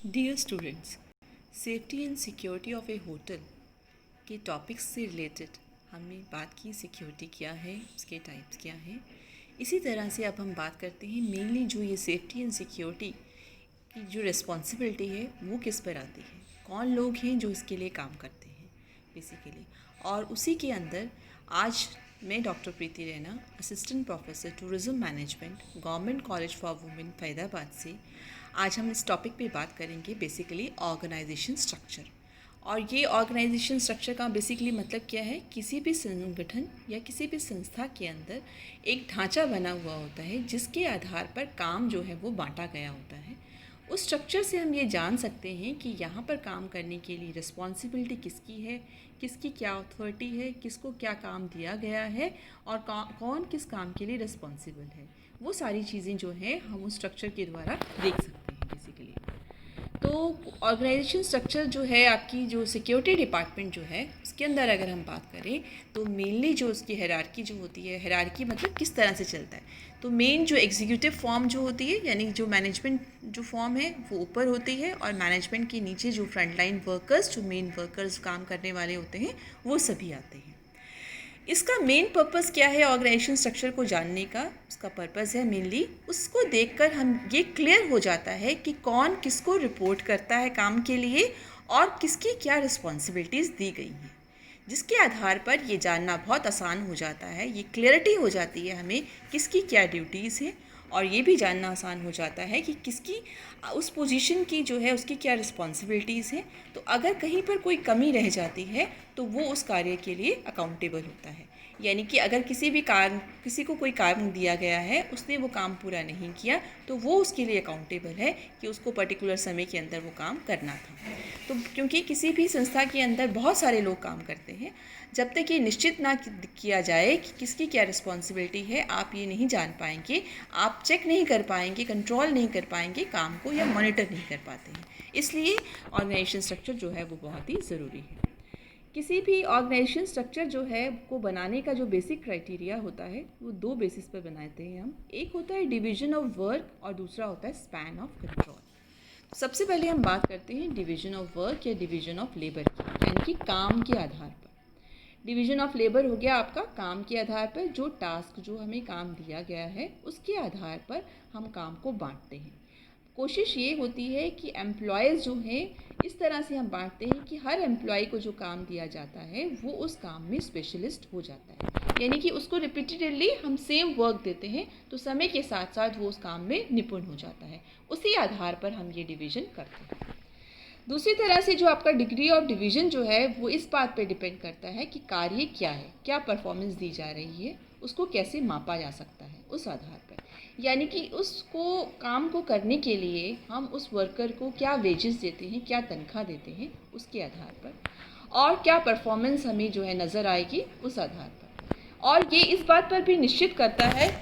Dear students, safety and security of a hotel के topics से related हमने बात की। सिक्योरिटी क्या है, उसके टाइप्स क्या हैं। इसी तरह से अब हम बात करते हैं मेनली जो ये सेफ्टी एंड सिक्योरिटी की जो रिस्पॉन्सिबिलिटी है वो किस पर आती है, कौन लोग हैं जो इसके लिए काम करते हैं बेसिकली। और उसी के अंदर आज मैं doctor Preeti Raina, assistant professor tourism management, government college for women Faridabad से आज हम इस टॉपिक पे बात करेंगे बेसिकली ऑर्गेनाइजेशन स्ट्रक्चर। और ये ऑर्गेनाइजेशन स्ट्रक्चर का बेसिकली मतलब क्या है, किसी भी संगठन या किसी भी संस्था के अंदर एक ढांचा बना हुआ होता है जिसके आधार पर काम जो है वो बांटा गया होता है। उस स्ट्रक्चर से हम ये जान सकते हैं कि यहाँ पर काम करने के लिए रिस्पॉन्सिबिलिटी किसकी है, किसकी क्या अथॉरिटी है, किसको क्या काम दिया गया है और कौन किस काम के लिए रिस्पॉन्सिबल है। वो सारी चीज़ें जो हैं हम उस स्ट्रक्चर के द्वारा देख सकते हैं बेसिकली। तो ऑर्गेनाइजेशन स्ट्रक्चर जो है, आपकी जो सिक्योरिटी डिपार्टमेंट जो है उसके अंदर अगर हम बात करें तो मेनली जो उसकी हायरार्की जो होती है, हायरार्की मतलब किस तरह से चलता है, तो मेन जो एग्जीक्यूटिव फॉर्म जो होती है यानी जो मैनेजमेंट जो फॉर्म है वो ऊपर होती है और मैनेजमेंट के नीचे जो फ्रंटलाइन वर्कर्स, जो मेन वर्कर्स काम करने वाले होते हैं वो सभी आते हैं। इसका मेन पर्पस क्या है ऑर्गेनाइजेशन स्ट्रक्चर को जानने का, उसका पर्पस है मेनली उसको देखकर हम ये क्लियर हो जाता है कि कौन किसको रिपोर्ट करता है काम के लिए और किसकी क्या रिस्पॉन्सिबिलिटीज़ दी गई हैं, जिसके आधार पर ये जानना बहुत आसान हो जाता है। ये क्लियरिटी हो जाती है हमें किसकी क्या ड्यूटीज़ है और ये भी जानना आसान हो जाता है कि किसकी उस पोजीशन की जो है उसकी क्या रिस्पॉन्सिबिलिटीज़ हैं। तो अगर कहीं पर कोई कमी रह जाती है तो वो उस कार्य के लिए अकाउंटेबल होता है। यानी कि अगर किसी को कोई काम दिया गया है, उसने वो काम पूरा नहीं किया तो वो उसके लिए अकाउंटेबल है कि उसको पर्टिकुलर समय के अंदर वो काम करना था। तो क्योंकि किसी भी संस्था के अंदर बहुत सारे लोग काम करते हैं, जब तक ये निश्चित ना किया जाए कि किसकी क्या रिस्पॉन्सिबिलिटी है, आप ये नहीं जान पाएंगे, आप चेक नहीं कर पाएंगे, कंट्रोल नहीं कर पाएंगे काम को या मॉनिटर नहीं कर पाते हैं। इसलिए ऑर्गेनाइजेशन स्ट्रक्चर जो है वो बहुत ही ज़रूरी है। किसी भी ऑर्गेनाइजेशन स्ट्रक्चर जो है को बनाने का जो बेसिक क्राइटेरिया होता है वो दो बेसिस पर बनाते हैं हम। एक होता है डिवीजन ऑफ वर्क और दूसरा होता है स्पैन ऑफ कंट्रोल। सबसे पहले हम बात करते हैं डिवीजन ऑफ वर्क या डिवीजन ऑफ लेबर की, यानी कि काम के आधार पर। डिवीजन ऑफ लेबर हो गया आपका काम के आधार पर, जो टास्क जो हमें काम दिया गया है उसके आधार पर हम काम को बांटते हैं। कोशिश ये होती है कि एम्प्लॉयज़ जो हैं इस तरह से हम बांटते हैं कि हर एम्प्लॉय को जो काम दिया जाता है वो उस काम में स्पेशलिस्ट हो जाता है, यानी कि उसको रिपीटेडली हम सेम वर्क देते हैं तो समय के साथ साथ वो उस काम में निपुण हो जाता है। उसी आधार पर हम ये डिवीज़न करते हैं। दूसरी तरह से जो आपका डिग्री ऑफ डिवीज़न जो है वो इस बात पे डिपेंड करता है कि कार्य क्या है, क्या परफॉर्मेंस दी जा रही है, उसको कैसे मापा जा सकता है उस आधार पर। यानी कि उसको काम को करने के लिए हम उस वर्कर को क्या वेजेस देते हैं, क्या तनख्वाह देते हैं उसके आधार पर, और क्या परफॉर्मेंस हमें जो है नज़र आएगी उस आधार पर। और ये इस बात पर भी निश्चित करता है,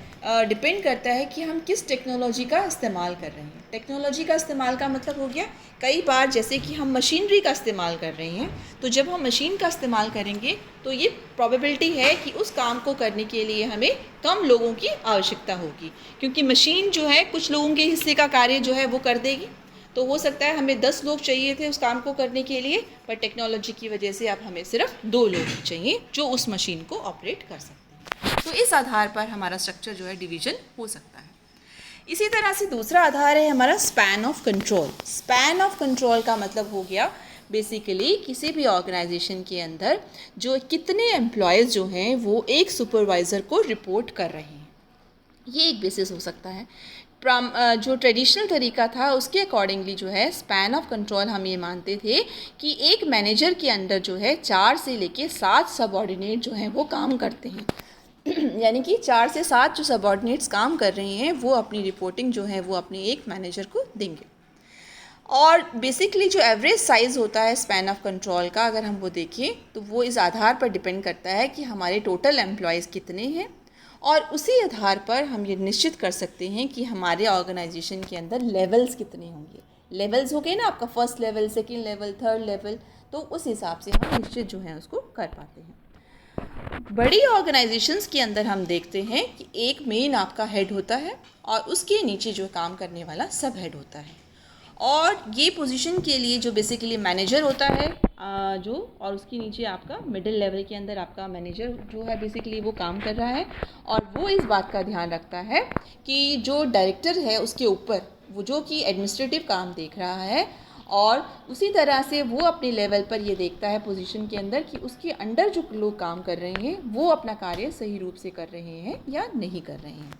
डिपेंड करता है कि हम किस टेक्नोलॉजी का इस्तेमाल कर रहे हैं। टेक्नोलॉजी का इस्तेमाल का मतलब हो गया, कई बार जैसे कि हम मशीनरी का इस्तेमाल कर रहे हैं, तो जब हम मशीन का इस्तेमाल करेंगे तो ये प्रोबेबिलिटी है कि उस काम को करने के लिए हमें कम लोगों की आवश्यकता होगी, क्योंकि मशीन जो है कुछ लोगों के हिस्से का कार्य जो है वो कर देगी। तो हो सकता है हमें 10 लोग चाहिए थे उस काम को करने के लिए, पर टेक्नोलॉजी की वजह से अब हमें सिर्फ 2 लोग ही चाहिए जो उस मशीन को ऑपरेट कर सकते हैं। तो इस आधार पर हमारा स्ट्रक्चर जो है डिवीज़न हो सकता है। इसी तरह से दूसरा आधार है हमारा span of control. Span of control का मतलब हो गया बेसिकली किसी भी ऑर्गेनाइजेशन के अंदर जो कितने एम्प्लॉयज़ जो हैं वो एक सुपरवाइज़र को रिपोर्ट कर रहे हैं, ये एक बेसिस हो सकता है। जो ट्रेडिशनल तरीका था उसके अकॉर्डिंगली जो है स्पैन ऑफ कंट्रोल हम ये मानते थे कि एक मैनेजर के अंडर जो है 4 से लेके 7 सबऑर्डिनेट जो हैं वो काम करते हैं। यानी कि 4 से 7 जो सबऑर्डिनेट्स काम कर रहे हैं वो अपनी रिपोर्टिंग जो है वो अपने एक मैनेजर को देंगे। और बेसिकली जो एवरेज साइज़ होता है स्पैन ऑफ कंट्रोल का, अगर हम वो देखें तो वो इस आधार पर डिपेंड करता है कि हमारे टोटल एम्प्लॉयज़ कितने हैं, और उसी आधार पर हम ये निश्चित कर सकते हैं कि हमारे ऑर्गेनाइजेशन के अंदर लेवल्स कितने होंगे। लेवल्स हो गए ना आपका, first level, second level, third level, तो उस हिसाब से हम निश्चित जो है उसको कर पाते हैं। बड़ी ऑर्गेनाइजेशंस के अंदर हम देखते हैं कि एक मेन आपका हेड होता है और उसके नीचे जो काम करने वाला सब हेड होता है। और ये पोजीशन के लिए जो बेसिकली मैनेजर होता है जो, और उसके नीचे आपका मिडिल लेवल के अंदर आपका मैनेजर जो है बेसिकली वो काम कर रहा है, और वो इस बात का ध्यान रखता है कि जो डायरेक्टर है उसके ऊपर वो जो कि एडमिनिस्ट्रेटिव काम देख रहा है, और उसी तरह से वो अपने लेवल पर ये देखता है पोजीशन के अंदर कि उसके अंडर जो लोग काम कर रहे हैं वो अपना कार्य सही रूप से कर रहे हैं या नहीं कर रहे हैं।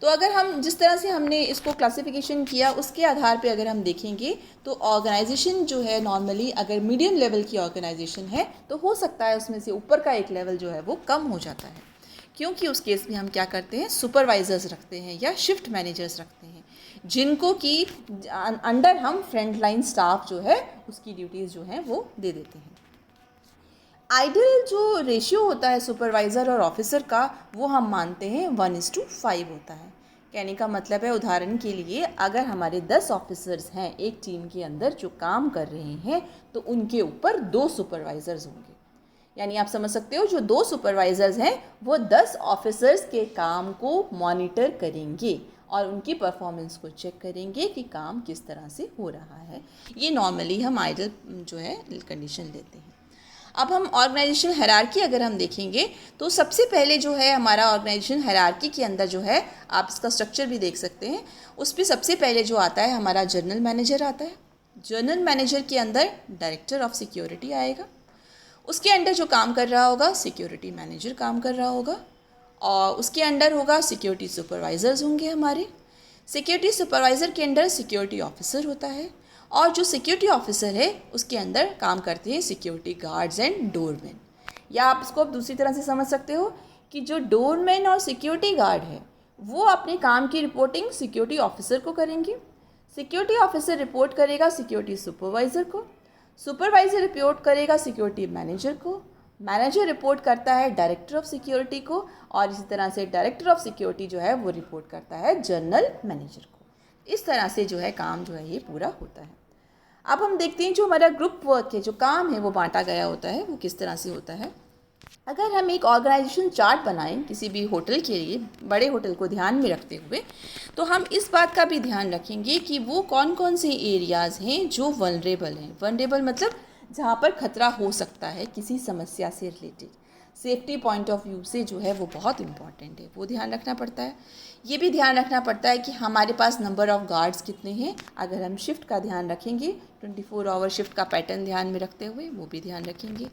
तो अगर हम जिस तरह से हमने इसको क्लासिफिकेशन किया उसके आधार पे अगर हम देखेंगे तो ऑर्गेनाइजेशन जो है नॉर्मली अगर मीडियम लेवल की ऑर्गेनाइजेशन है तो हो सकता है उसमें से ऊपर का एक लेवल जो है वो कम हो जाता है, क्योंकि उस केस में हम क्या करते हैं, सुपरवाइजर्स रखते हैं या शिफ्ट मैनेजर्स रखते हैं, जिनको कि अंडर हम फ्रंट लाइन स्टाफ जो है उसकी ड्यूटीज़ जो हैं वो दे देते हैं। आइडियल जो रेशियो होता है सुपरवाइज़र और ऑफिसर का वो हम मानते हैं 1:5 होता है। कहने का मतलब है, उदाहरण के लिए अगर हमारे 10 ऑफिसर्स हैं एक टीम के अंदर जो काम कर रहे हैं तो उनके ऊपर 2 सुपरवाइज़र्स होंगे। यानी आप समझ सकते हो, जो 2 सुपरवाइज़र्स हैं वो 10 ऑफिसर्स के काम को मॉनिटर करेंगे और उनकी परफॉर्मेंस को चेक करेंगे कि काम किस तरह से हो रहा है। ये नॉर्मली हम आइडियल जो है कंडीशन लेते हैं। अब हम ऑर्गेनाइजेशन हायरार्की अगर हम देखेंगे तो सबसे पहले जो है हमारा ऑर्गेनाइजेशन हायरार्की के अंदर जो है, आप इसका स्ट्रक्चर भी देख सकते हैं, उस पर सबसे पहले जो आता है हमारा जनरल मैनेजर आता है। जनरल मैनेजर के अंदर डायरेक्टर ऑफ सिक्योरिटी आएगा, उसके अंडर जो काम कर रहा होगा सिक्योरिटी मैनेजर काम कर रहा होगा, और उसके अंडर होगा सिक्योरिटी सुपरवाइज़र्स होंगे हमारे। सिक्योरिटी सुपरवाइज़र के अंडर सिक्योरिटी ऑफिसर होता है, और जो सिक्योरिटी ऑफिसर है उसके अंदर काम करते हैं सिक्योरिटी गार्ड्स एंड डोरमैन। या आप इसको दूसरी तरह से समझ सकते हो कि जो डोरमैन और सिक्योरिटी गार्ड है वो अपने काम की रिपोर्टिंग सिक्योरिटी ऑफिसर को करेंगे, सिक्योरिटी ऑफिसर रिपोर्ट करेगा सिक्योरिटी सुपरवाइज़र को, सुपरवाइज़र रिपोर्ट करेगा सिक्योरिटी मैनेजर को, मैनेजर रिपोर्ट करता है डायरेक्टर ऑफ सिक्योरिटी को, और इसी तरह से डायरेक्टर ऑफ सिक्योरिटी जो है वो रिपोर्ट करता है जनरल मैनेजर को। इस तरह से जो है काम जो है ये पूरा होता है। अब हम देखते हैं जो हमारा ग्रुप वर्क है, जो काम है वो बांटा गया होता है, वो किस तरह से होता है। अगर हम एक ऑर्गेनाइजेशन चार्ट बनाएं किसी भी होटल के लिए, बड़े होटल को ध्यान में रखते हुए, तो हम इस बात का भी ध्यान रखेंगे कि वो कौन कौन से एरियाज़ हैं जो वल्नरेबल हैं। वल्नरेबल मतलब जहाँ पर खतरा हो सकता है किसी समस्या से related, safety point of view से जो है वो बहुत इंपॉर्टेंट है, वो ध्यान रखना पड़ता है। ये भी ध्यान रखना पड़ता है कि हमारे पास नंबर ऑफ़ गार्ड्स कितने हैं। अगर हम शिफ्ट का ध्यान रखेंगे, 24 आवर शिफ्ट का पैटर्न ध्यान में रखते हुए वो भी ध्यान रखेंगे।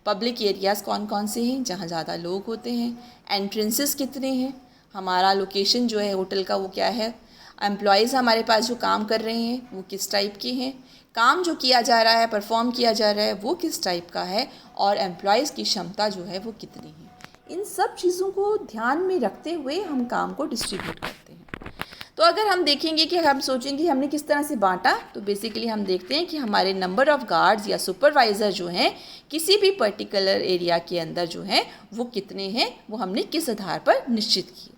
पब्लिक एरियाज़ कौन कौन से हैं जहाँ ज़्यादा लोग होते हैं, एंट्रेंसेस कितने हैं, हमारा लोकेशन जो है होटल का वो क्या है, एम्प्लॉयज़ हमारे पास जो काम कर रहे हैं वो किस टाइप के हैं, काम जो किया जा रहा है, परफॉर्म किया जा रहा है वो किस टाइप का है, और एम्प्लॉयज़ की क्षमता जो है वो कितनी है। इन सब चीज़ों को ध्यान में रखते हुए हम काम को डिस्ट्रीब्यूट करते हैं। तो अगर हम देखेंगे कि हम सोचेंगे हमने किस तरह से बांटा, तो बेसिकली हम देखते हैं कि हमारे नंबर ऑफ़ गार्ड्स या सुपरवाइज़र जो हैं किसी भी पर्टिकुलर एरिया के अंदर जो हैं वो कितने हैं, वो हमने किस आधार पर निश्चित किए।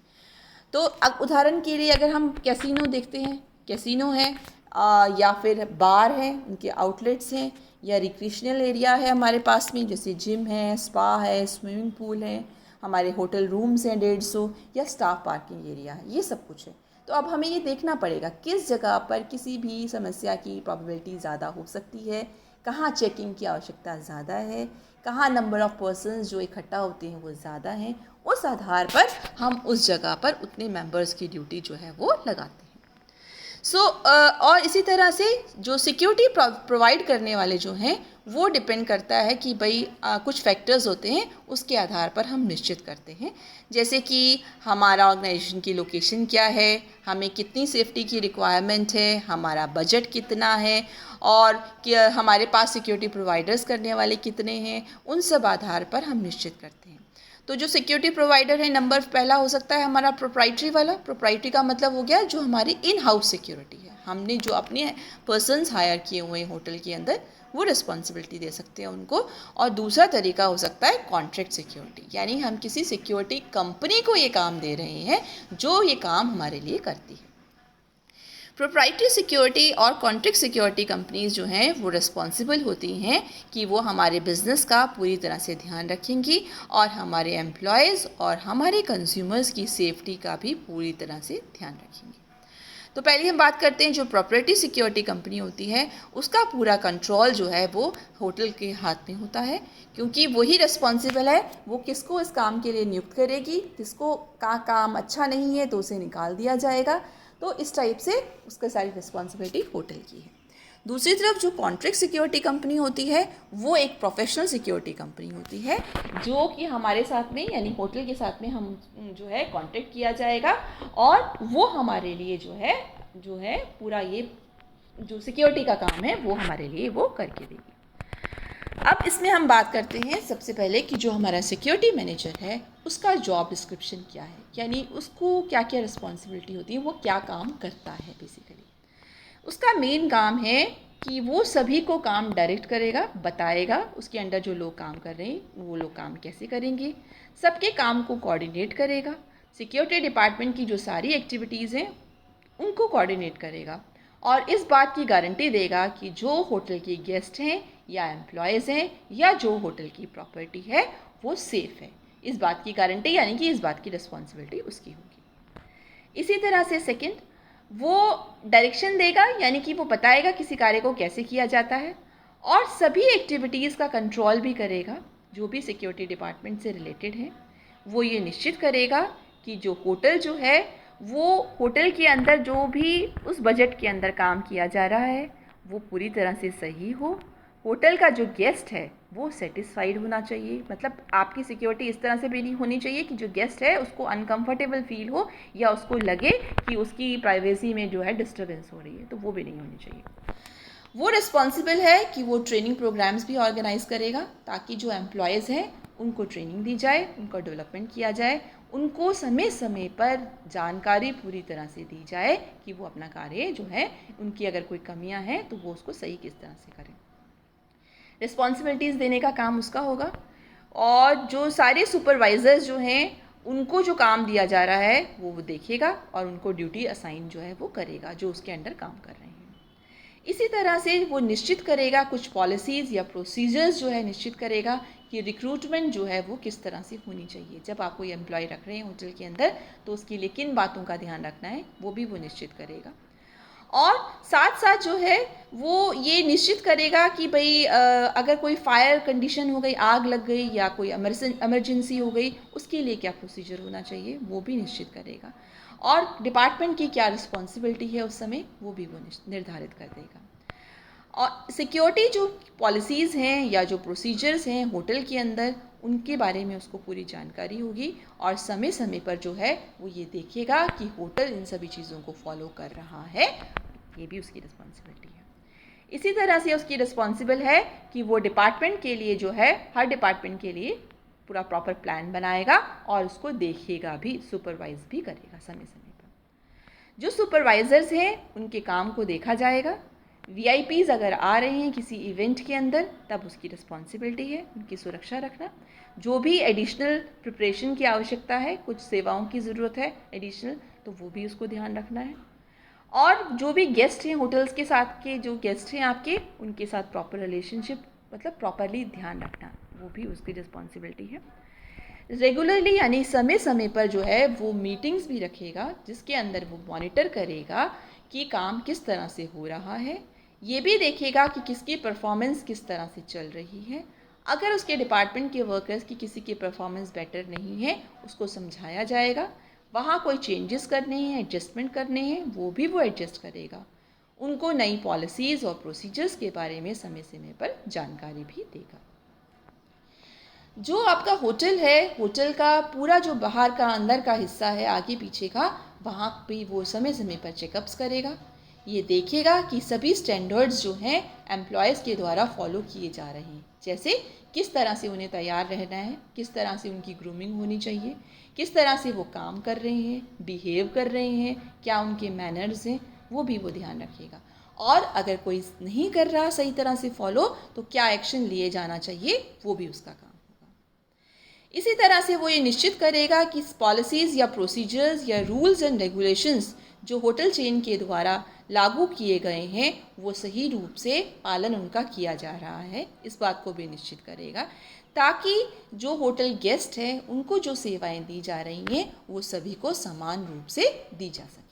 तो अब उदाहरण के लिए अगर हम कैसीनो देखते हैं, कैसीनो है या फिर बार हैं, उनके आउटलेट्स हैं, या रिक्रिएशनल एरिया है हमारे पास में, जैसे जिम है, स्पा है, स्विमिंग पूल है, हमारे होटल रूम्स हैं 150, या स्टाफ पार्किंग एरिया है, ये सब कुछ है। तो अब हमें ये देखना पड़ेगा किस जगह पर किसी भी समस्या की प्रोबेबिलिटी ज़्यादा हो सकती है, कहाँ चेकिंग की आवश्यकता ज़्यादा है, कहाँ नंबर ऑफ़ पर्सन्स जो इकट्ठा होते हैं वो ज़्यादा हैं, उस आधार पर हम उस जगह पर उतने मेंबर्स की ड्यूटी जो है वो लगाते हैं। और इसी तरह से जो सिक्योरिटी प्रोवाइड करने वाले जो हैं वो डिपेंड करता है कि भाई कुछ फैक्टर्स होते हैं उसके आधार पर हम निश्चित करते हैं, जैसे कि हमारा ऑर्गेनाइजेशन की लोकेशन क्या है, हमें कितनी सेफ्टी की रिक्वायरमेंट है, हमारा बजट कितना है, और क्या हमारे पास सिक्योरिटी प्रोवाइडर्स करने वाले कितने हैं, उन सब आधार पर हम निश्चित करते हैं। तो जो सिक्योरिटी प्रोवाइडर है, नंबर पहला हो सकता है हमारा प्रोप्राइटरी वाला। प्रोप्राइटरी का मतलब हो गया जो हमारी इन हाउस सिक्योरिटी है, हमने जो अपने पर्सन्स हायर किए हुए हैं होटल के अंदर वो रिस्पॉन्सिबिलिटी दे सकते हैं उनको। और दूसरा तरीका हो सकता है कॉन्ट्रैक्ट सिक्योरिटी, यानी हम किसी सिक्योरिटी कंपनी को ये काम दे रहे हैं जो ये काम हमारे लिए करती है। प्रोप्राइटरी सिक्योरिटी और कॉन्ट्रैक्ट सिक्योरिटी कंपनीज जो हैं वो रिस्पॉन्सिबल होती हैं कि वो हमारे बिज़नेस का पूरी तरह से ध्यान रखेंगी और हमारे एम्प्लॉयज़ और हमारे कंज्यूमर्स की सेफ्टी का भी पूरी तरह से ध्यान रखेंगी। तो पहले हम बात करते हैं जो प्रॉपर्टी सिक्योरिटी कंपनी होती है उसका पूरा कंट्रोल जो है वो होटल के हाथ में होता है, क्योंकि वही रिस्पॉन्सिबल है, वो किसको इस काम के लिए नियुक्त करेगी, जिसको का काम अच्छा नहीं है तो उसे निकाल दिया जाएगा। तो इस टाइप से उसका सारी रिस्पॉन्सिबिलिटी होटल की है। दूसरी तरफ जो कॉन्ट्रैक्ट सिक्योरिटी कंपनी होती है वो एक प्रोफेशनल सिक्योरिटी कंपनी होती है, जो कि हमारे साथ में यानी होटल के साथ में हम जो है कॉन्ट्रैक्ट किया जाएगा और वो हमारे लिए जो है पूरा ये जो सिक्योरिटी का काम है वो हमारे लिए वो करके देगी। अब इसमें हम बात करते हैं सबसे पहले कि जो हमारा सिक्योरिटी मैनेजर है उसका जॉब डिस्क्रिप्शन क्या है, यानी उसको क्या क्या रिस्पॉन्सिबिलिटी होती है, वो क्या काम करता है। बेसिकली उसका मेन काम है कि वो सभी को काम डायरेक्ट करेगा, बताएगा उसके अंडर जो लोग काम कर रहे हैं वो लोग काम कैसे करेंगे, सबके काम को कोऑर्डिनेट करेगा, सिक्योरिटी डिपार्टमेंट की जो सारी एक्टिविटीज़ हैं उनको कोऑर्डिनेट करेगा और इस बात की गारंटी देगा कि जो होटल के गेस्ट हैं या एम्प्लॉयज़ हैं या जो होटल की प्रॉपर्टी है वो सेफ़ है। इस बात की गारंटी यानी कि इस बात की रिस्पॉन्सिबिलिटी उसकी होगी। इसी तरह से सेकंड, वो डायरेक्शन देगा यानी कि वो बताएगा किसी कार्य को कैसे किया जाता है और सभी एक्टिविटीज़ का कंट्रोल भी करेगा जो भी सिक्योरिटी डिपार्टमेंट से रिलेटेड है। वो ये निश्चित करेगा कि जो होटल जो है वो होटल के अंदर जो भी उस बजट के अंदर काम किया जा रहा है वो पूरी तरह से सही हो। होटल का जो गेस्ट है वो सेटिस्फाइड होना चाहिए, मतलब आपकी सिक्योरिटी इस तरह से भी नहीं होनी चाहिए कि जो गेस्ट है उसको अनकंफर्टेबल फील हो या उसको लगे कि उसकी प्राइवेसी में जो है डिस्टर्बेंस हो रही है, तो वो भी नहीं होनी चाहिए। वो रिस्पॉन्सिबल है कि वो ट्रेनिंग प्रोग्राम्स भी ऑर्गेनाइज करेगा ताकि जो एम्प्लॉयज़ हैं उनको ट्रेनिंग दी जाए, उनका डेवलपमेंट किया जाए, उनको समय समय पर जानकारी पूरी तरह से दी जाए कि वो अपना कार्य जो है उनकी अगर कोई कमियां हैं तो वो उसको सही किस तरह से करें। रिस्पॉन्सिबिलिटीज़ देने का काम उसका होगा और जो सारे सुपरवाइज़र्स जो हैं उनको जो काम दिया जा रहा है वो देखेगा और उनको ड्यूटी असाइन जो है वो करेगा जो उसके अंडर काम कर रहे हैं। इसी तरह से वो निश्चित करेगा कुछ पॉलिसीज़ या प्रोसीजर्स जो है निश्चित करेगा कि रिक्रूटमेंट जो है वो किस तरह से होनी चाहिए। जब आप कोई एम्प्लॉय रख रहे हैं होटल के अंदर तो उसके लिए किन बातों का ध्यान रखना है वो भी वो निश्चित करेगा और साथ साथ जो है वो ये निश्चित करेगा कि भाई अगर कोई फायर कंडीशन हो गई, आग लग गई या कोई इमरजेंसी हो गई, उसके लिए क्या प्रोसीजर होना चाहिए वो भी निश्चित करेगा और डिपार्टमेंट की क्या रिस्पॉन्सिबिलिटी है उस समय वो भी वो निर्धारित कर देगा। और सिक्योरिटी जो पॉलिसीज़ हैं या जो प्रोसीजर्स हैं होटल के अंदर उनके बारे में उसको पूरी जानकारी होगी और समय समय पर जो है वो ये देखेगा कि होटल इन सभी चीज़ों को फॉलो कर रहा है, ये भी उसकी रिस्पॉन्सिबिलिटी है। इसी तरह से उसकी रिस्पॉन्सिबल है कि वो डिपार्टमेंट के लिए जो है हर डिपार्टमेंट के लिए पूरा प्रॉपर प्लान बनाएगा और उसको देखेगा भी, सुपरवाइज भी करेगा समय समय पर। जो सुपरवाइज़र्स हैं उनके काम को देखा जाएगा। वीआईपीज़ अगर आ रहे हैं किसी इवेंट के अंदर तब उसकी रिस्पॉन्सिबिलिटी है उनकी सुरक्षा रखना। जो भी एडिशनल प्रिपरेशन की आवश्यकता है, कुछ सेवाओं की ज़रूरत है एडिशनल, तो वो भी उसको ध्यान रखना है। और जो भी गेस्ट हैं होटल्स के साथ के जो गेस्ट हैं आपके, उनके साथ प्रॉपर रिलेशनशिप मतलब प्रॉपरली ध्यान रखना, वो भी उसकी रिस्पॉन्सिबिलिटी है। रेगुलरली यानी समय समय पर जो है वो मीटिंग्स भी रखेगा जिसके अंदर वो मॉनिटर करेगा कि काम किस तरह से हो रहा है, ये भी देखेगा कि किसकी परफॉर्मेंस किस तरह से चल रही है। अगर उसके डिपार्टमेंट के वर्कर्स की किसी की परफॉर्मेंस बेटर नहीं है उसको समझाया जाएगा, वहाँ कोई चेंजेस करने हैं, एडजस्टमेंट करने हैं, वो भी वो एडजस्ट करेगा। उनको नई पॉलिसीज़ और प्रोसीजर्स के बारे में समय समय पर जानकारी भी देगा। जो आपका होटल है, होटल का पूरा जो बाहर का अंदर का हिस्सा है आगे पीछे का, वहाँ पे वो समय समय पर चेकअप्स करेगा। ये देखेगा कि सभी स्टैंडर्ड्स जो हैं एम्प्लॉयज़ के द्वारा फॉलो किए जा रहे हैं, जैसे किस तरह से उन्हें तैयार रहना है, किस तरह से उनकी ग्रूमिंग होनी चाहिए, किस तरह से वो काम कर रहे हैं, बिहेव कर रहे हैं, क्या उनके मैनर्स हैं, वो भी वो ध्यान रखेगा। और अगर कोई नहीं कर रहा सही तरह से फॉलो तो क्या एक्शन लिए जाना चाहिए वो भी उसका काम। इसी तरह से वो ये निश्चित करेगा कि पॉलिसीज़ या प्रोसीजर्स या रूल्स एंड रेगुलेशंस जो होटल चेन के द्वारा लागू किए गए हैं वो सही रूप से पालन उनका किया जा रहा है, इस बात को भी निश्चित करेगा ताकि जो होटल गेस्ट हैं उनको जो सेवाएं दी जा रही हैं वो सभी को समान रूप से दी जा सके।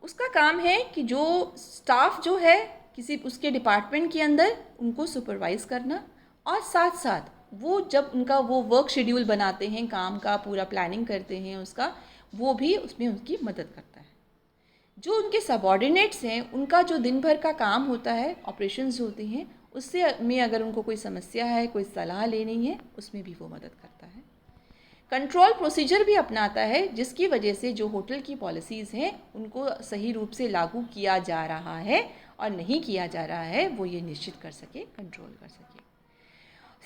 उसका काम है कि जो स्टाफ जो है किसी उसके डिपार्टमेंट के अंदर उनको सुपरवाइज़ करना, और साथ साथ वो जब उनका वो वर्क शेड्यूल बनाते हैं, काम का पूरा प्लानिंग करते हैं उसका, वो भी उसमें उनकी मदद करता है। जो उनके सबॉर्डिनेट्स हैं उनका जो दिन भर का काम होता है, ऑपरेशंस होती हैं, उससे में अगर उनको कोई समस्या है, कोई सलाह लेनी है, उसमें भी वो मदद करता है। कंट्रोल प्रोसीजर भी अपनाता है जिसकी वजह से जो होटल की पॉलिसीज़ हैं उनको सही रूप से लागू किया जा रहा है और नहीं किया जा रहा है, वो ये निश्चित कर सके, कंट्रोल कर सके।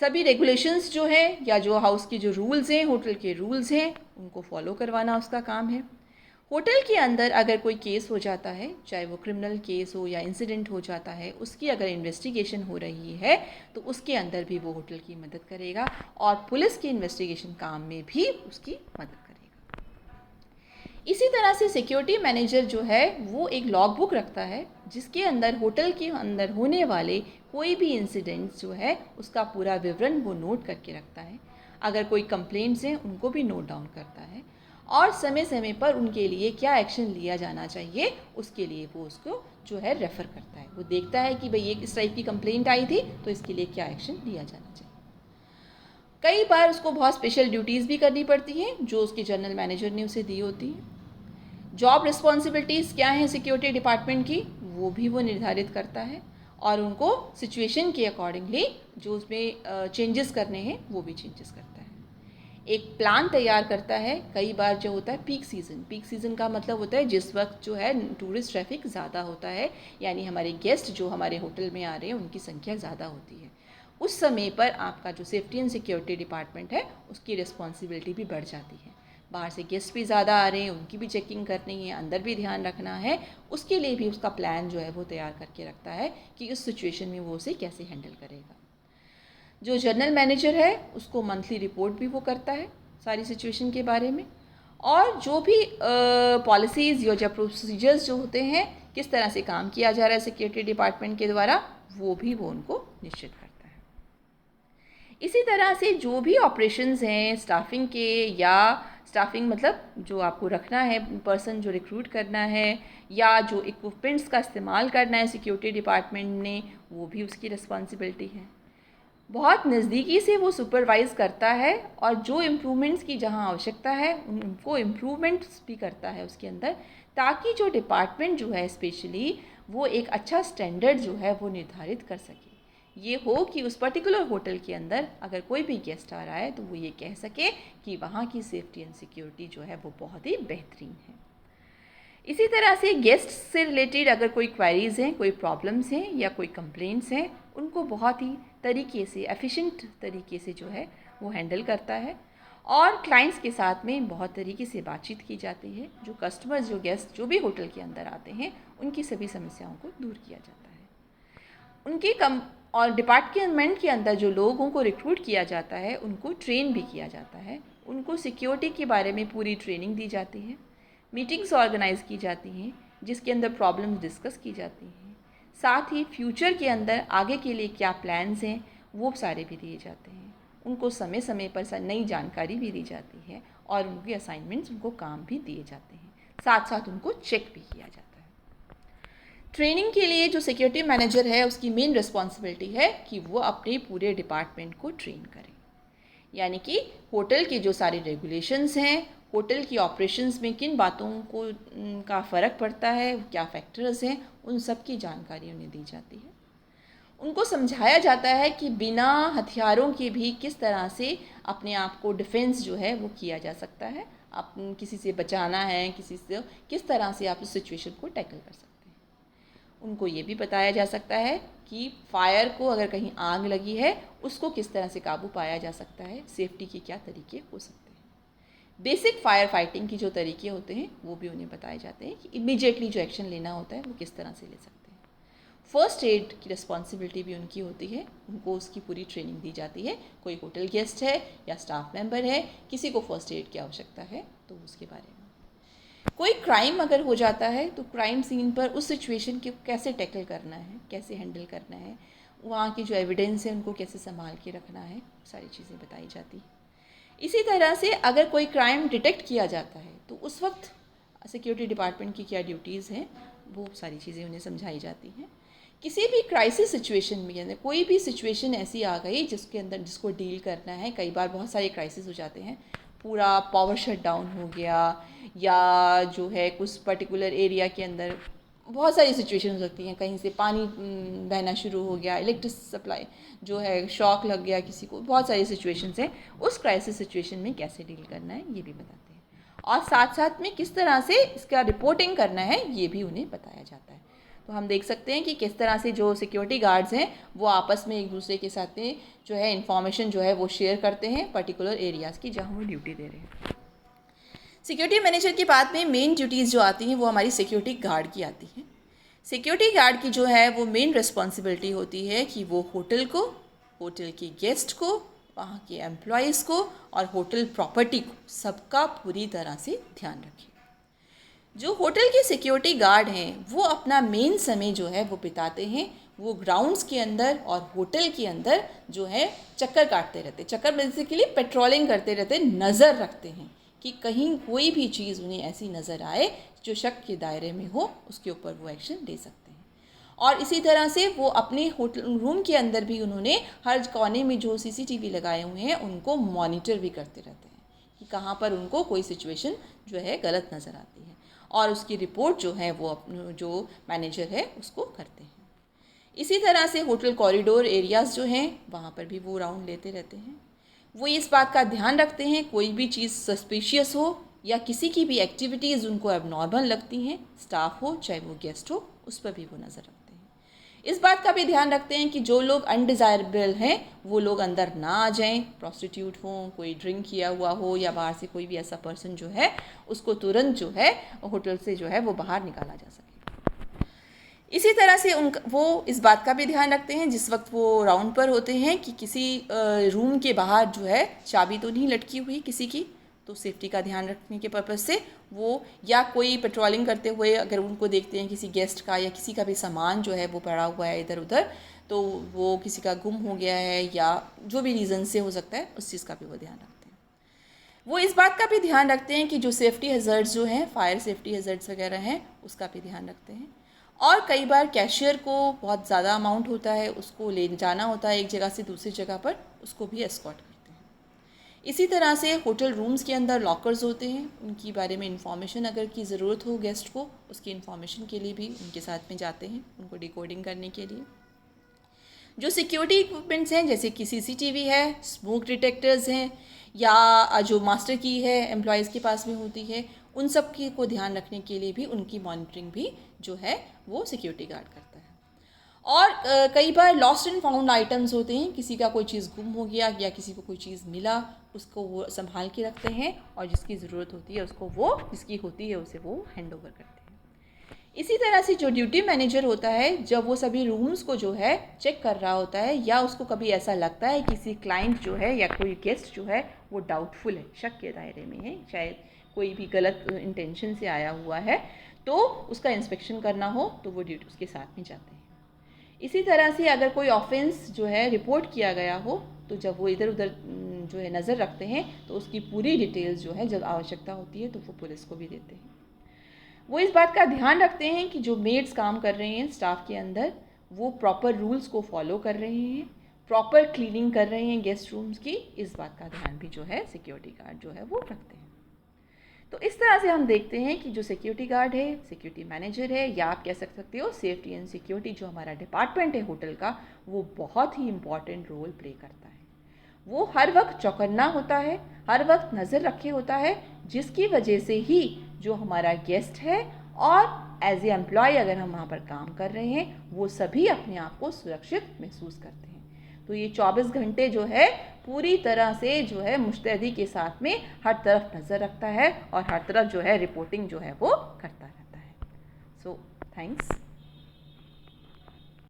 सभी रेगुलेशंस जो हैं या जो हाउस के जो रूल्स हैं, होटल के रूल्स हैं, उनको फॉलो करवाना उसका काम है। होटल के अंदर अगर कोई केस हो जाता है, चाहे वो क्रिमिनल केस हो या इंसिडेंट हो जाता है, उसकी अगर इन्वेस्टिगेशन हो रही है तो उसके अंदर भी वो होटल की मदद करेगा और पुलिस के इन्वेस्टिगेशन काम में भी उसकी मदद करेगा। इसी तरह से सिक्योरिटी मैनेजर जो है वो एक लॉग बुक रखता है जिसके अंदर होटल के अंदर होने वाले कोई भी इंसिडेंट्स जो है उसका पूरा विवरण वो नोट करके रखता है। अगर कोई कंप्लेंट्स हैं उनको भी नोट डाउन करता है और समय समय पर उनके लिए क्या एक्शन लिया जाना चाहिए उसके लिए वो उसको जो है रेफ़र करता है। वो देखता है कि भाई ये इस टाइप की कंप्लेंट आई थी तो इसके लिए क्या एक्शन लिया जाना चाहिए। कई बार उसको बहुत स्पेशल ड्यूटीज़ भी करनी पड़ती हैं जो उसके जनरल मैनेजर ने उसे दी होती हैं। जॉब रिस्पॉन्सिबिलिटीज़ क्या हैं सिक्योरिटी डिपार्टमेंट की, वो भी वो निर्धारित करता है और उनको सिचुएशन के अकॉर्डिंगली जो उसमें चेंजेस करने हैं वो भी चेंजेस करता है। एक प्लान तैयार करता है। कई बार जो होता है पीक सीज़न का मतलब होता है जिस वक्त जो है टूरिस्ट ट्रैफिक ज़्यादा होता है, यानी हमारे गेस्ट जो हमारे होटल में आ रहे हैं उनकी संख्या ज़्यादा होती है। उस समय पर आपका जो सेफ्टी एंड सिक्योरिटी डिपार्टमेंट है उसकी रिस्पॉन्सिबिलिटी भी बढ़ जाती है। बाहर से गेस्ट भी ज़्यादा आ रहे हैं, उनकी भी चेकिंग करनी है, अंदर भी ध्यान रखना है, उसके लिए भी उसका प्लान जो है वो तैयार करके रखता है कि उस सिचुएशन में वो उसे कैसे हैंडल करेगा। जो जनरल मैनेजर है उसको मंथली रिपोर्ट भी वो करता है सारी सिचुएशन के बारे में, और जो भी पॉलिसीज़ या जो प्रोसीजर्स जो होते हैं किस तरह से काम किया जा रहा है सिक्योरिटी डिपार्टमेंट के द्वारा, वो भी वो उनको निश्चित करता है। इसी तरह से जो भी ऑपरेशंस हैं स्टाफिंग के, या स्टाफिंग मतलब जो आपको रखना है, पर्सन जो रिक्रूट करना है, या जो इक्विपमेंट्स का इस्तेमाल करना है सिक्योरिटी डिपार्टमेंट ने, वो भी उसकी रिस्पॉन्सिबिलिटी है। बहुत नज़दीकी से वो सुपरवाइज़ करता है और जो इम्प्रूवमेंट्स की जहाँ आवश्यकता है उनको इम्प्रूवमेंट्स भी करता है उसके अंदर, ताकि जो डिपार्टमेंट जो है स्पेशली वो एक अच्छा स्टैंडर्ड जो है वो निर्धारित कर सके। ये हो कि उस पर्टिकुलर होटल के अंदर अगर कोई भी गेस्ट आ रहा है तो वो ये कह सके कि वहाँ की सेफ्टी एंड सिक्योरिटी जो है वो बहुत ही बेहतरीन है। इसी तरह से गेस्ट से रिलेटेड अगर कोई क्वेरीज़ हैं, कोई प्रॉब्लम्स हैं या कोई कंप्लेंट्स हैं, उनको बहुत ही तरीके से एफिशिएंट तरीके से जो है वो हैंडल करता है। और क्लाइंट्स के साथ में बहुत तरीके से बातचीत की जाती है। जो कस्टमर्स, जो गेस्ट जो भी होटल के अंदर आते हैं उनकी सभी समस्याओं को दूर किया जाता है। उनकी कम और डिपार्टमेंट के अंदर जो लोगों को रिक्रूट किया जाता है उनको ट्रेन भी किया जाता है। उनको सिक्योरिटी के बारे में पूरी ट्रेनिंग दी जाती है। मीटिंग्स ऑर्गेनाइज़ की जाती हैं जिसके अंदर प्रॉब्लम्स डिस्कस की जाती हैं। साथ ही फ्यूचर के अंदर आगे के लिए क्या प्लान्स हैं वो सारे भी दिए जाते हैं। उनको समय समय पर नई जानकारी भी दी जाती है और उनके असाइनमेंट्स, उनको काम भी दिए जाते हैं। साथ साथ उनको चेक भी किया जाता है। ट्रेनिंग के लिए जो सिक्योरिटी मैनेजर है उसकी मेन रिस्पॉन्सिबिलिटी है कि वो अपने पूरे डिपार्टमेंट को ट्रेन करे। यानी कि होटल के जो सारे रेगुलेशंस हैं, होटल की ऑपरेशंस में किन बातों को का फ़र्क पड़ता है, क्या फैक्टर्स हैं, उन सब की जानकारी उन्हें दी जाती है। उनको समझाया जाता है कि बिना हथियारों के भी किस तरह से अपने आप को डिफेंस जो है वो किया जा सकता है। आप किसी से बचाना है, किसी से किस तरह से आप उस सिचुएशन को टैकल कर सकते हैं। उनको ये भी बताया जा सकता है कि फायर को, अगर कहीं आग लगी है, उसको किस तरह से काबू पाया जा सकता है, सेफ्टी के क्या तरीके हो सकते हैं। बेसिक फायर फाइटिंग की जो तरीके होते हैं वो भी उन्हें बताए जाते हैं कि इमीडिएटली जो एक्शन लेना होता है वो किस तरह से ले सकते हैं। फ़र्स्ट एड की रिस्पॉन्सिबिलिटी भी उनकी होती है, उनको उसकी पूरी ट्रेनिंग दी जाती है। कोई होटल गेस्ट है या स्टाफ मेंबर है, किसी को फ़र्स्ट एड की आवश्यकता है तो उसके बारे में। कोई क्राइम अगर हो जाता है तो क्राइम सीन पर उस सिचुएशन को कैसे टैकल करना है, कैसे हैंडल करना है, वहाँ की जो एविडेंस है उनको कैसे संभाल के रखना है, सारी चीज़ें बताई जाती है। इसी तरह से अगर कोई क्राइम डिटेक्ट किया जाता है तो उस वक्त सिक्योरिटी डिपार्टमेंट की क्या ड्यूटीज़ हैं, वो सारी चीज़ें उन्हें समझाई जाती हैं। किसी भी क्राइसिस सिचुएशन में, यानी कोई भी सिचुएशन ऐसी आ गई जिसके अंदर जिसको डील करना है, कई बार बहुत सारे क्राइसिस हो जाते हैं, पूरा पावर शट डाउन हो गया, या जो है कुछ पर्टिकुलर एरिया के अंदर बहुत सारी सिचुएशन हो सकती हैं, कहीं से पानी बहना शुरू हो गया, इलेक्ट्रिक सप्लाई जो है शॉक लग गया किसी को, बहुत सारी सिचुएशंस हैं। उस क्राइसिस सिचुएशन में कैसे डील करना है ये भी बताते हैं, और साथ साथ में किस तरह से इसका रिपोर्टिंग करना है ये भी उन्हें बताया जाता है। तो हम देख सकते हैं कि किस तरह से जो सिक्योरिटी गार्ड्स हैं वो आपस में एक दूसरे के साथ में जो है इन्फॉर्मेशन जो है वो शेयर करते हैं पर्टिकुलर एरियाज़ की जहाँ वो ड्यूटी दे रहे हैं। सिक्योरिटी मैनेजर के बाद में मेन ड्यूटीज़ जो आती हैं वो हमारी सिक्योरिटी गार्ड की आती हैं। सिक्योरिटी गार्ड की जो है वो मेन रिस्पॉन्सिबिलिटी होती है कि वो होटल को, होटल के गेस्ट को, वहाँ के एम्प्लॉयज़ को और होटल प्रॉपर्टी को सबका पूरी तरह से ध्यान रखें। जो होटल के सिक्योरिटी गार्ड हैं वो अपना मेन समय जो है वो बिताते हैं वो ग्राउंड्स के अंदर और होटल के अंदर जो है चक्कर काटते रहते, चक्कर बेसिकली पेट्रोलिंग करते रहते, नज़र रखते हैं कि कहीं कोई भी चीज़ उन्हें ऐसी नज़र आए जो शक के दायरे में हो, उसके ऊपर वो एक्शन ले सकते हैं। और इसी तरह से वो अपने होटल रूम के अंदर भी उन्होंने हर कोने में जो CCTV लगाए हुए हैं उनको मॉनिटर भी करते रहते हैं कि कहाँ पर उनको कोई सिचुएशन जो है गलत नज़र आती है, और उसकी रिपोर्ट जो है वो अपने जो मैनेजर है उसको करते हैं। इसी तरह से होटल कॉरिडोर एरियाज़ जो हैं वहाँ पर भी वो राउंड लेते रहते हैं। वो इस बात का ध्यान रखते हैं कोई भी चीज़ सस्पिशियस हो या किसी की भी एक्टिविटीज़ उनको एबनॉर्मल लगती हैं, स्टाफ हो चाहे वो गेस्ट हो, उस पर भी वो नज़र रखते हैं। इस बात का भी ध्यान रखते हैं कि जो लोग अनडिज़ायरेबल हैं वो लोग अंदर ना आ जाएं, प्रोस्टिट्यूट हों, कोई ड्रिंक किया हुआ हो या बाहर से कोई भी ऐसा पर्सन जो है उसको तुरंत जो है होटल से जो है वो बाहर निकाला जा सके। इसी तरह से वो इस बात का भी ध्यान रखते हैं जिस वक्त वो राउंड पर होते हैं कि किसी रूम के बाहर जो है चाबी तो नहीं लटकी हुई किसी की, तो सेफ्टी का ध्यान रखने के पर्पज़ से वो, या कोई पेट्रोलिंग करते हुए अगर उनको देखते हैं किसी गेस्ट का या किसी का भी सामान जो है वो पड़ा हुआ है इधर उधर, तो वो किसी का गुम हो गया है या जो भी रीज़न से हो सकता है, उस चीज़ का भी वो ध्यान रखते हैं। वो इस बात का भी ध्यान रखते हैं कि जो सेफ्टी हैज़र्ड्स जो हैं, फायर सेफ्टी हैज़र्ड्स वगैरह हैं, उसका भी ध्यान रखते हैं। और कई बार कैशियर को बहुत ज़्यादा अमाउंट होता है, उसको ले जाना होता है एक जगह से दूसरी जगह पर, उसको भी एस्कॉर्ट करते हैं। इसी तरह से होटल रूम्स के अंदर लॉकर्स होते हैं, उनकी बारे में इंफॉर्मेशन अगर की ज़रूरत हो गेस्ट को, उसकी इंफॉर्मेशन के लिए भी उनके साथ में जाते हैं, उनको डिकोडिंग करने के लिए। जो सिक्योरिटी इक्विपमेंट्स हैं जैसे कि CCTV है, स्मोक डिटेक्टर्स हैं, या जो मास्टर की है एम्प्लॉयज़ के पास में होती है, उन सब की को ध्यान रखने के लिए भी उनकी मॉनिटरिंग भी जो है वो सिक्योरिटी गार्ड करता है। और कई बार लॉस्ट एंड फाउंड आइटम्स होते हैं, किसी का कोई चीज़ गुम हो गया या किसी को कोई चीज़ मिला, उसको वो संभाल के रखते हैं, और जिसकी ज़रूरत होती है उसको वो, जिसकी होती है उसे वो हैंड ओवर करते हैं। इसी तरह से जो ड्यूटी मैनेजर होता है, जब वो सभी रूम्स को जो है चेक कर रहा होता है, या उसको कभी ऐसा लगता है किसी क्लाइंट जो है या कोई गेस्ट जो है वो डाउटफुल है, शक के दायरे में है, शायद कोई भी गलत इंटेंशन से आया हुआ है, तो उसका इंस्पेक्शन करना हो तो वो ड्यूटी उसके साथ में जाते हैं। इसी तरह से अगर कोई ऑफेंस जो है रिपोर्ट किया गया हो, तो जब वो इधर उधर जो है नज़र रखते हैं, तो उसकी पूरी डिटेल्स जो है जब आवश्यकता होती है तो वो पुलिस को भी देते हैं। वो इस बात का ध्यान रखते हैं कि जो मेड्स काम कर रहे हैं स्टाफ के अंदर, वो प्रॉपर रूल्स को फॉलो कर रहे हैं, प्रॉपर क्लीनिंग कर रहे हैं गेस्ट रूम्स की, इस बात का ध्यान भी जो है सिक्योरिटी गार्ड जो है वो रखते हैं। तो इस तरह से हम देखते हैं कि जो सिक्योरिटी गार्ड है, सिक्योरिटी मैनेजर है, या आप कह सकते हो सेफ्टी एंड सिक्योरिटी जो हमारा डिपार्टमेंट है होटल का, वो बहुत ही इम्पॉर्टेंट रोल प्ले करता है। वो हर वक्त चौकन्ना होता है, हर वक्त नज़र रखे होता है, जिसकी वजह से ही जो हमारा गेस्ट है और एज ए एम्प्लॉय अगर हम वहाँ पर काम कर रहे हैं, वो सभी अपने आप को सुरक्षित महसूस करते हैं। तो ये 24 घंटे जो है पूरी तरह से जो है मुस्तैदी के साथ में हर तरफ नज़र रखता है और हर तरफ जो है रिपोर्टिंग जो है वो करता रहता है। So thanks.